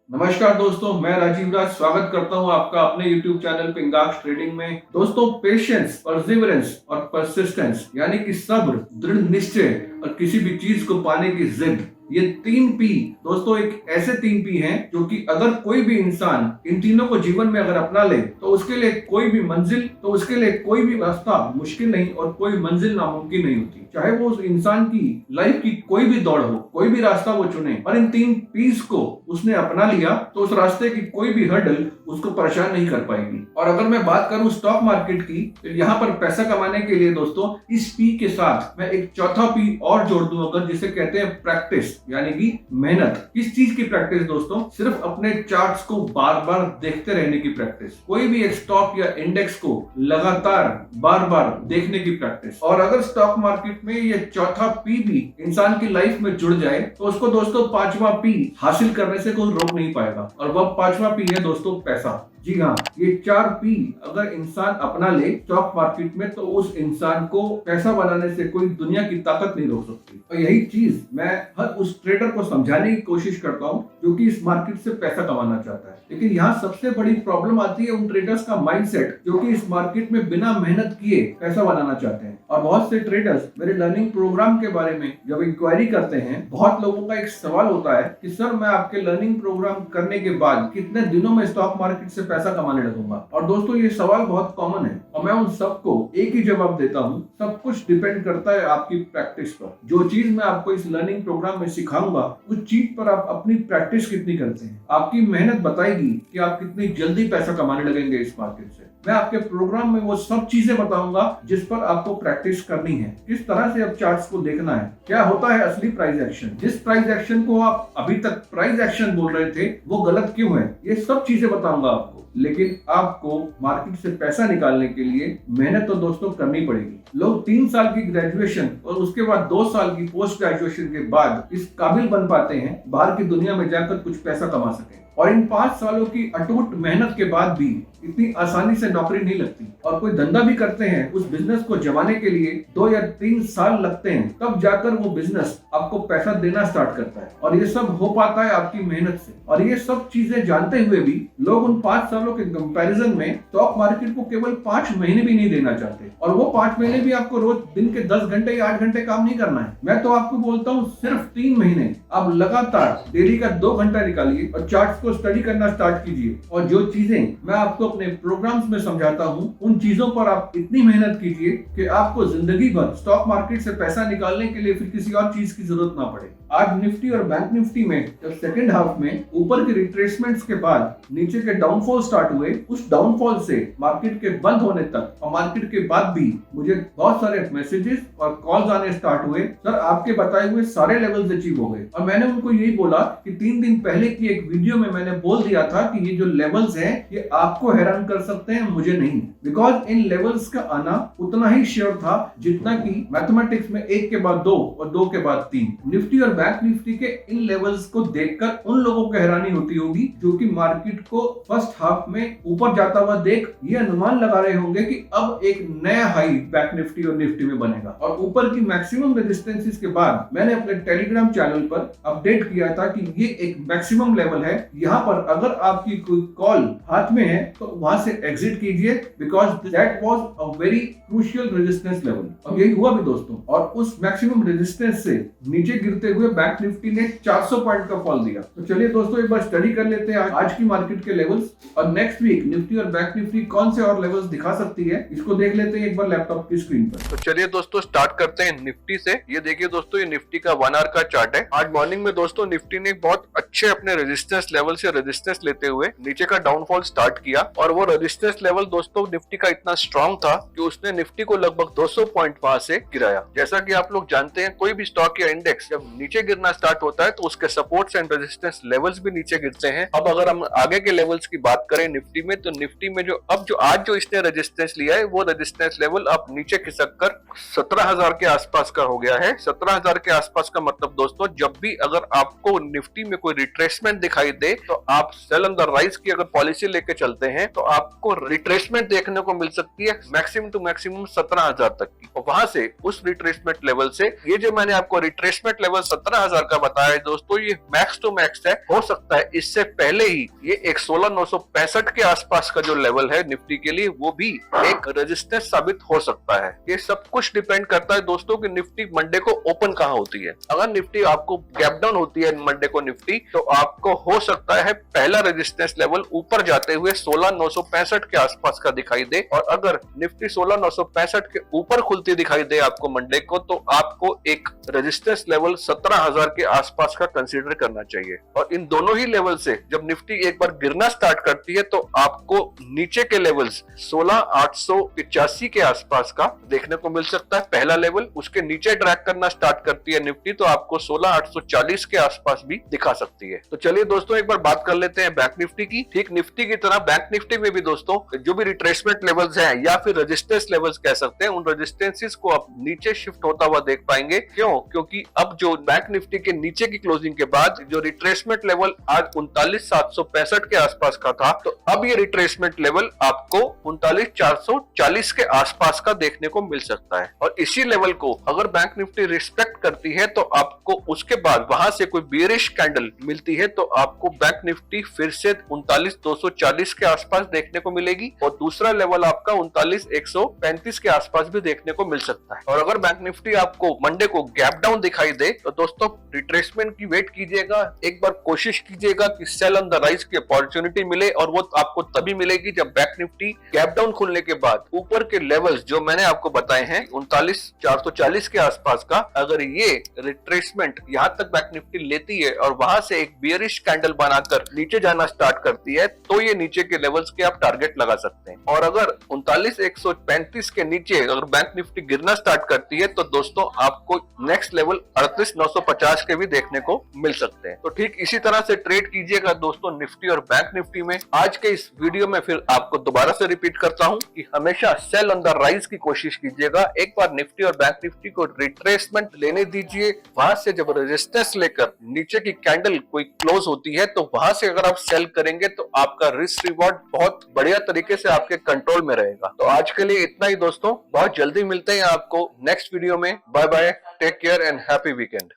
नमस्कार दोस्तों, मैं राजीव राज स्वागत करता हूं आपका अपने YouTube चैनल पिंगाक्स ट्रेडिंग में। दोस्तों, पेशेंस, परसिवरेंस और परसिस्टेंस यानी कि सब्र, दृढ़ निश्चय और किसी भी चीज को पाने की जिद, ये 3 P दोस्तों एक ऐसे 3 P हैं जो कि अगर कोई भी इंसान इन तीनों को जीवन में अगर अपना ले तो उसके लिए कोई भी रास्ता मुश्किल नहीं और कोई मंजिल नामुमकिन नहीं होती। चाहे वो उस इंसान की लाइफ की कोई भी दौड़ हो, कोई भी रास्ता वो चुने, पर इन 3 P's को उसने अपना लिया तो उस रास्ते की कोई भी हर्डल उसको परेशान नहीं कर पाएगी। और अगर मैं बात करूं स्टॉक मार्केट की, तो यहाँ पर पैसा कमाने के लिए दोस्तों इस P के साथ मैं एक चौथा P और जोड़ दूं अगर, जिसे कहते हैं प्रैक्टिस, यानी कि मेहनत। किस चीज की प्रैक्टिस दोस्तों? सिर्फ अपने चार्ट्स को बार बार देखते रहने की प्रैक्टिस, कोई भी एक स्टॉक या इंडेक्स को लगातार बार बार देखने की प्रैक्टिस। और अगर स्टॉक मार्केट में ये चौथा P भी इंसान की लाइफ में जुड़ जाए तो उसको दोस्तों 5वां P हासिल करने से कोई रोक नहीं पाएगा, और वह 5वां P है दोस्तों पैसा। जी हाँ, ये 4 P अगर इंसान अपना ले स्टॉक मार्केट में तो उस इंसान को पैसा बनाने से कोई दुनिया की ताकत नहीं रोक सकती। और यही चीज मैं हर उस ट्रेडर को समझाने की कोशिश करता हूँ जो कि इस मार्केट से पैसा कमाना चाहता है। लेकिन यहाँ सबसे बड़ी प्रॉब्लम आती है उन ट्रेडर्स का माइंडसेट जो कि इस मार्केट में बिना मेहनत किए पैसा बनाना चाहते हैं। और बहुत से ट्रेडर्स मेरे लर्निंग प्रोग्राम के बारे में जब इंक्वायरी करते हैं, बहुत लोगों का एक सवाल होता है कि सर, मैं आपके लर्निंग प्रोग्राम करने के बाद कितने दिनों में स्टॉक मार्केट से पैसा कमाने लगूंगा। और दोस्तों ये सवाल बहुत कॉमन है और मैं उन सबको एक ही जवाब देता हूँ, सब कुछ डिपेंड करता है आपकी प्रैक्टिस पर। जो चीज मैं आपको इस लर्निंग प्रोग्राम में सिखाऊंगा उस चीज पर आप अपनी प्रैक्टिस कितनी करते हैं, आपकी मेहनत बताएगी कि आप कितनी जल्दी पैसा कमाने लगेंगे इस मार्केट से। मैं आपके प्रोग्राम में वो सब चीजें बताऊंगा जिस पर आपको प्रैक्टिस करनी है, किस तरह से अब चार्ट्स को देखना है, क्या होता है असली प्राइस एक्शन, जिस प्राइस एक्शन को आप अभी तक प्राइस एक्शन बोल रहे थे वो गलत क्यों है, ये सब चीजें बताऊंगा आपको। लेकिन आपको मार्केट से पैसा निकालने के लिए मेहनत तो दोस्तों करनी पड़ेगी। लोग 3 साल की ग्रेजुएशन और उसके बाद 2 साल की पोस्ट ग्रेजुएशन के बाद इस काबिल बन पाते हैं बाहर की दुनिया में जाकर कुछ पैसा कमा सके। और इन 5 सालों की अटूट मेहनत के बाद भी इतनी आसानी से नौकरी नहीं लगती, और कोई धंधा भी करते हैं उस बिजनेस को जमाने के लिए 2 या 3 साल लगते हैं, तब जाकर वो बिजनेस आपको पैसा देना स्टार्ट करता है। और ये सब हो पाता है आपकी मेहनत से। और ये सब चीजें जानते हुए भी लोग उन 5 सालों के कंपैरिजन में स्टॉक मार्केट को केवल 5 महीने भी नहीं देना चाहते। और वो 5 महीने भी आपको रोज दिन के 10 घंटे या 8 घंटे काम नहीं करना है। मैं तो आपको बोलता हूँ सिर्फ 3 महीने आप लगातार डेली का 2 घंटा निकालिए और चार्ट्स को स्टडी करना स्टार्ट कीजिए। और जो चीजें मैं आपको अपने प्रोग्राम्स में समझाता हूँ उन चीजों पर आप इतनी मेहनत कीजिए कि आपको जिंदगी भर स्टॉक मार्केट से पैसा निकालने के लिए फिर किसी और चीज की जरूरत ना पड़े। आज निफ्टी और बैंक निफ्टी में जब सेकेंड हाफ में ऊपर के रिट्रेसमेंट्स के बाद नीचे के डाउनफॉल स्टार्ट हुए, उस डाउनफॉल से मार्केट के बंद होने तक और मार्केट के बाद भी मुझे बहुत सारे मैसेजेस और कॉल्स आने स्टार्ट हुए, सर आपके बताए हुए सारे लेवल्स अचीव हो गए। और मैंने उनको यही बोला कि 3 दिन पहले की एक वीडियो में मैंने बोल दिया था कि ये जो लेवल्स हैं ये आपको हैरान कर सकते हैं, मुझे नहीं। बिकॉज इन लेवल्स का आना उतना ही श्योर था जितना कि मैथमेटिक्स में 1 के बाद 2 और 2 के बाद 3। निफ्टी और बैंक निफ्टी के इन लेवल्स को देखकर उन लोगों को हैरानी होती होगी जो कि मार्केट को फर्स्ट हाफ में ऊपर जाता हुआ देख ये अनुमान लगा रहे होंगे कि अब एक नया हाई बैंक निफ्टी और निफ्टी में बनेगा। और ऊपर की मैक्सिमम रेजिस्टेंसेस के बाद मैंने अपने टेलीग्राम चैनल पर अपडेट किया था कि ये एक मैक्सिमम लेवल है, यहाँ पर अगर आपकी कोई कॉल हाथ में है तो वहां से एग्जिट कीजिए, because that was a very crucial resistance level. और यही हुआ भी दोस्तों, और उस मैक्सिमम रेजिस्टेंस से नीचे गिरते हुए बैंक निफ्टी ने 400 पॉइंट का फॉल दिया। तो चलिए दोस्तों एक बार स्टडी कर लेते हैं आज की मार्केट के लेवल्स, और नेक्स्ट वीक निफ्टी और बैंक निफ्टी कौन से और लेवल्स दिखा सकती है इसको देख लेते हैं एक बार लैपटॉप की स्क्रीन पर। तो चलिए दोस्तों स्टार्ट करते हैं निफ्टी से। ये देखिए दोस्तों, ये निफ्टी का 1 आवर का चार्ट है। आज मॉर्निंग में दोस्तों निफ्टी ने बहुत अच्छे अपने रेजिस्टेंस लेवल से रेजिस्टेंस लेते हुए नीचे का डाउनफॉल स्टार्ट किया, और वो रेजिस्टेंस लेवल दोस्तों निफ्टी का इतना स्ट्रांग था कि उसने निफ्टी को लगभग 200 पॉइंट वहां से गिराया। जैसा कि आप लोग जानते हैं, कोई भी स्टॉक या इंडेक्स जब नीचे गिरना स्टार्ट होता है तो उसके सपोर्ट्स एंड रेजिस्टेंस लेवल्स भी नीचे गिरते हैं। अब अगर हम आगे के लेवल्स की बात करें निफ्टी में, तो निफ्टी में आज जो इसने रेजिस्टेंस लिया है वो रेजिस्टेंस लेवल अब नीचे खिसक कर 17,000 के आसपास का हो गया है। 17,000 के आसपास का मतलब दोस्तों, जब भी अगर आपको निफ्टी में कोई रिट्रेसमेंट दिखाई दे तो आप सेल ऑन द राइज की अगर पॉलिसी लेके चलते हैं तो आपको रिट्रेसमेंट देखने को मिल सकती है मैक्सिमम टू मैक्सिमम 17,000 तक की। और वहां से उस रिट्रेसमेंट लेवल से ये जो मैंने आपको रिट्रेसमेंट लेवल 17,000 का बताया है दोस्तों, ये मैक्स टू मैक्स है। हो सकता है इससे पहले ही ये एक 16,965 के आसपास का जो लेवल है निफ्टी के लिए, वो भी एक रेजिस्टेंस साबित हो सकता है। ये सब कुछ डिपेंड करता है दोस्तों कि निफ्टी मंडे को ओपन कहाँ होती है। अगर निफ्टी आपको गैप डाउन होती है मंडे को निफ्टी, तो आपको हो सकता है पहला रेजिस्टेंस लेवल ऊपर जाते हुए 16,965 के आसपास का दिखाई दे, और अगर निफ्टी 16,965 के ऊपर खुलती दिखाई दे आपको मंडे को, तो आपको एक रेजिस्टेंस लेवल 17,000 के आसपास का कंसीडर करना चाहिए। और इन दोनों ही लेवल से जब निफ्टी एक बार गिरना स्टार्ट करती है तो आपको नीचे के लेवल्स 16,885 के आसपास का देखने को मिल सकता है पहला लेवल। उसके नीचे ड्रैग करना स्टार्ट करती है निफ्टी तो आपको 16,840 के आसपास भी दिखा सकती है। तो चलिए दोस्तों एक बार बात कर लेते हैं बैंक निफ्टी की। ठीक निफ्टी की तरह बैंक निफ्टी में भी दोस्तों जो भी रिट्रेसमेंट लेवल्स हैं या फिर रेजिस्टेंस लेवल्स कह सकते हैं, उन रेजिस्टेंसेस को आप नीचे शिफ्ट होता हुआ देख पाएंगे। क्यों? क्योंकि अब जो बैंक निफ्टी के नीचे की क्लोजिंग के बाद जो रिट्रेसमेंट लेवल आज 39,765 के आसपास का था, तो अब ये रिट्रेसमेंट लेवल आपको 39,440 के आसपास का देखने को मिल सकता है। और इसी लेवल को अगर बैंक निफ्टी रिस्पेक्ट करती है तो आपको उसके बाद वहां से कोई बेरिश कैंडल मिलती है तो आपको बैंक निफ्टी फिर से 39,240 के आसपास देखने को मिलेगी, और दूसरा लेवल आपका 39,135 के आसपास भी देखने को मिल सकता है। और अगर बैंक निफ्टी आपको मंडे को गैप डाउन दिखाई दे तो दोस्तों रिट्रेसमेंट की वेट कीजिएगा। एक बार कोशिश कीजिएगा कि सेल ऑन द राइज की अपॉर्चुनिटी मिले, और वो आपको तभी मिलेगी जब बैंक निफ्टी गैप डाउन खुलने के बाद ऊपर के लेवल्स जो मैंने आपको बताए हैं 39,440 के आसपास का, अगर ये रिट्रेसमेंट यहां तक बैंक निफ्टी लेती है और वहां से एक बियरिश कैंडल बनाकर नीचे जाना स्टार्ट करती है, तो ये नीचे के लेवल्स के आप टारगेट लगा सकते हैं। और अगर 39,135 के नीचे अगर बैंक निफ्टी गिरना स्टार्ट करती है तो दोस्तों आपको नेक्स्ट लेवल 38,950 के भी देखने को मिल सकते हैं। तो ठीक इसी तरह से ट्रेड कीजिएगा दोस्तों निफ्टी और बैंक निफ्टी में। आज के इस वीडियो में फिर आपको दोबारा से रिपीट करता हूं कि हमेशा सेल ऑन द राइज की कोशिश कीजिएगा। एक बार निफ्टी और बैंक निफ्टी को रिट्रेसमेंट लेने दीजिए, वहां से जब रेजिस्टेंस लेकर नीचे की कैंडल कोई क्लोज होती है तो वहां से अगर आप सेल करेंगे तो आपका रिस्क रिवॉर्ड बहुत बढ़िया तरीके से आपके कंट्रोल में रहेगा। तो आज के लिए इतना ही दोस्तों, बहुत जल्दी मिलते हैं आपको नेक्स्ट वीडियो में। Bye bye, take care and happy weekend.